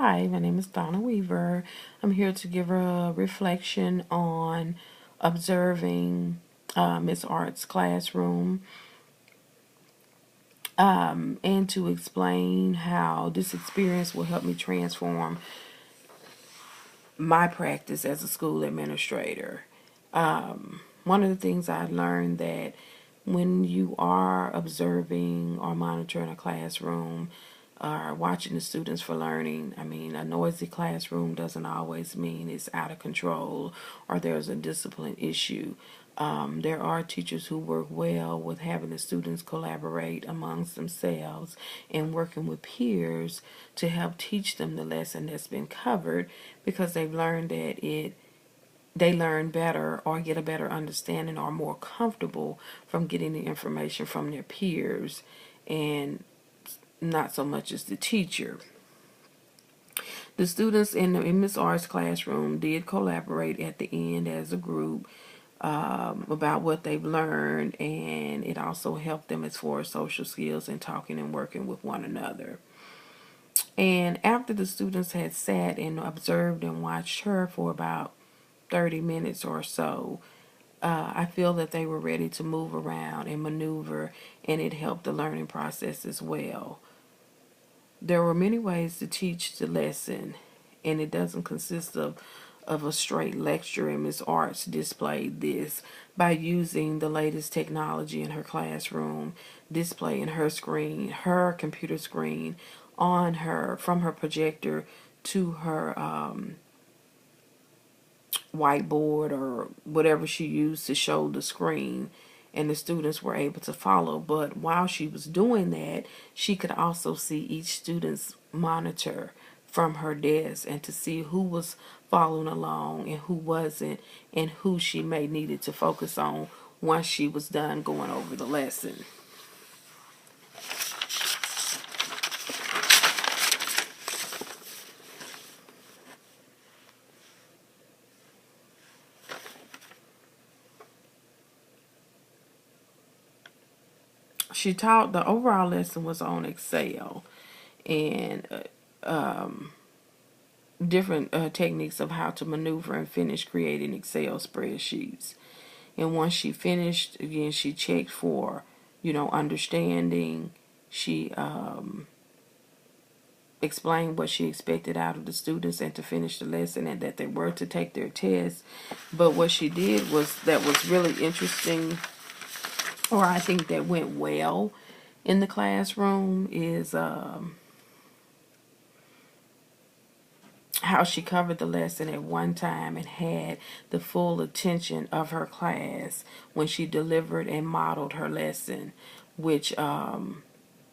Hi, my name is Donna Weaver. I'm here to give a reflection on observing Miss Art's classroom and to explain how this experience will help me transform my practice as a school administrator. One of the things I learned that when you are observing or monitoring a classroom or watching the students for learning, I mean, a noisy classroom doesn't always mean it's out of control or there's a discipline issue. There are teachers who work well with having the students collaborate amongst themselves and working with peers to help teach them the lesson that's been covered because they've learned that they learn better or get a better understanding or more comfortable from getting the information from their peers and not so much as the teacher. The students in Miss R's classroom did collaborate at the end as a group about what they've learned, and it also helped them as far as social skills and talking and working with one another. And after the students had sat and observed and watched her for about 30 minutes or so, I feel that they were ready to move around and maneuver, and it helped the learning process as well. There were many ways to teach the lesson, and it doesn't consist of a straight lecture, and Miss Arts displayed this by using the latest technology in her classroom, displaying her screen, her computer screen on her, from her projector to her whiteboard or whatever she used to show the screen, and the students were able to follow. But while she was doing that, she could also see each student's monitor from her desk and to see who was following along and who wasn't, and who she may needed to focus on once she was done going over the lesson. She taught, the overall lesson was on Excel and different techniques of how to maneuver and finish creating Excel spreadsheets. And once she finished, again, she checked for, understanding. She explained what she expected out of the students and to finish the lesson, and that they were to take their test. But what she did was, that was really interesting, or I think that went well in the classroom, is how she covered the lesson at one time and had the full attention of her class when she delivered and modeled her lesson, which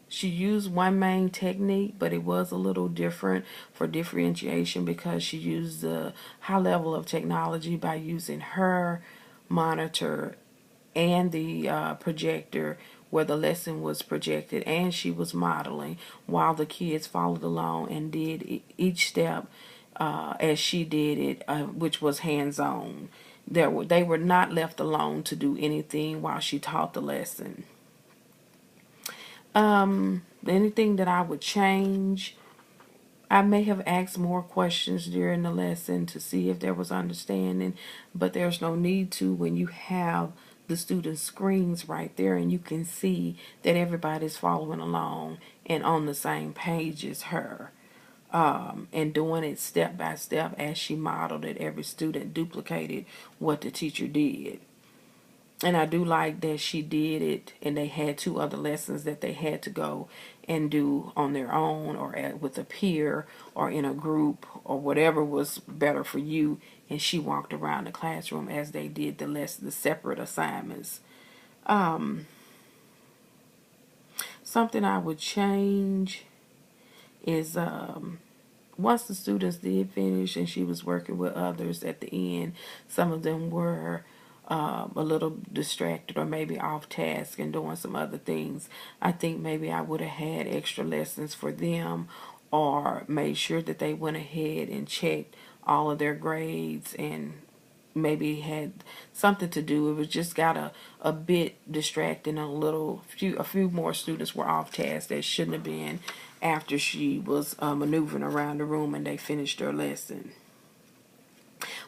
she used one main technique, but it was a little different for differentiation because she used the high level of technology by using her monitor and the projector where the lesson was projected, and she was modeling while the kids followed along and did each step as she did it, which was hands-on. They were not left alone to do anything while she taught the lesson. Anything that I would change, I may have asked more questions during the lesson to see if there was understanding, but there's no need to when you have the students' screens right there and you can see that everybody's following along and on the same page as her. And doing it step by step as she modeled it. Every student duplicated what the teacher did. And I do like that she did it, and they had two other lessons that they had to go and do on their own or with a peer or in a group or whatever was better for you. And she walked around the classroom as they did the separate assignments. Something I would change is once the students did finish and she was working with others at the end, some of them were a little distracted or maybe off task and doing some other things. I think maybe I would have had extra lessons for them, or made sure that they went ahead and checked all of their grades and maybe had something to do. It was just got a bit distracting, a few more students were off task that shouldn't have been, after she was maneuvering around the room and they finished their lesson.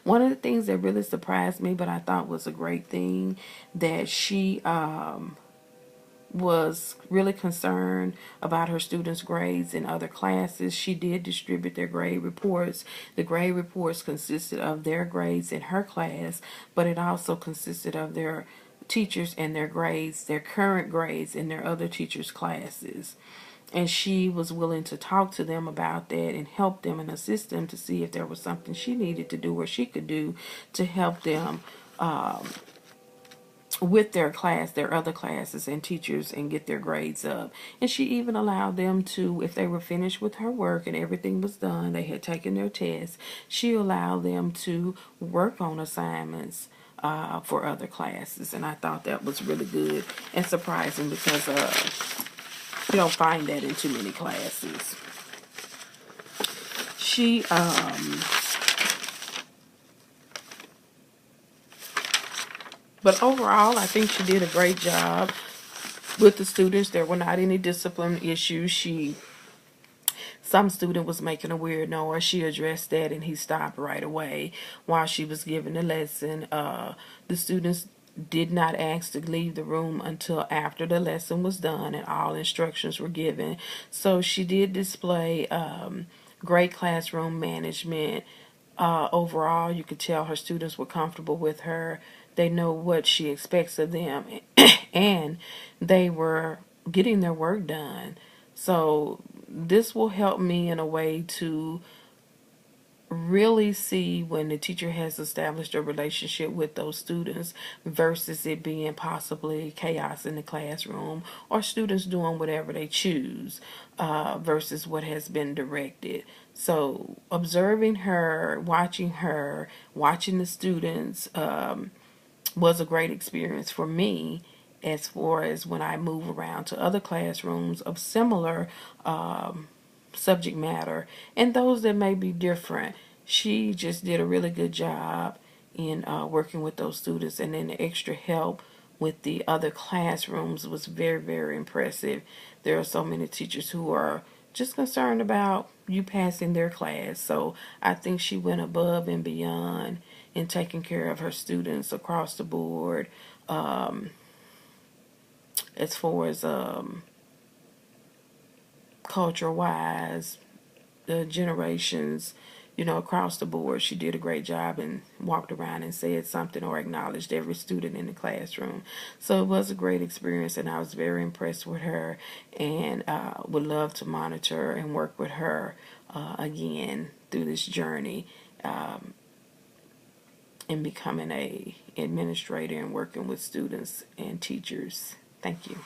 One of the things that really surprised me, but I thought was a great thing, that she was really concerned about her students' grades in other classes. She did distribute their grade reports. The grade reports consisted of their grades in her class, but it also consisted of their teachers and their grades, their current grades in their other teachers' classes. And she was willing to talk to them about that and help them and assist them to see if there was something she needed to do or she could do to help them with their class, their other classes and teachers, and get their grades up. And she even allowed them to, if they were finished with her work and everything was done, they had taken their tests, she allowed them to work on assignments for other classes. And I thought that was really good and surprising, because you don't find that in too many classes. She but overall, I think she did a great job with the students. There were not any discipline issues. Some student was making a weird noise. She addressed that and he stopped right away while she was giving the lesson. The students did not ask to leave the room until after the lesson was done and all instructions were given. So she did display great classroom management. Overall, you could tell her students were comfortable with her. They know what she expects of them, and they were getting their work done. So this will help me in a way to really see when the teacher has established a relationship with those students versus it being possibly chaos in the classroom or students doing whatever they choose versus what has been directed. So observing her, watching the students was a great experience for me, as far as when I move around to other classrooms of similar subject matter and those that may be different. She just did a really good job in working with those students, and then the extra help with the other classrooms was very, very impressive. There are so many teachers who are just concerned about you passing their class. So I think she went above and beyond in taking care of her students across the board, as far as culture-wise, the generations, across the board. She did a great job and walked around and said something or acknowledged every student in the classroom. So it was a great experience, and I was very impressed with her, and would love to monitor and work with her again through this journey in becoming a administrator and working with students and teachers. Thank you.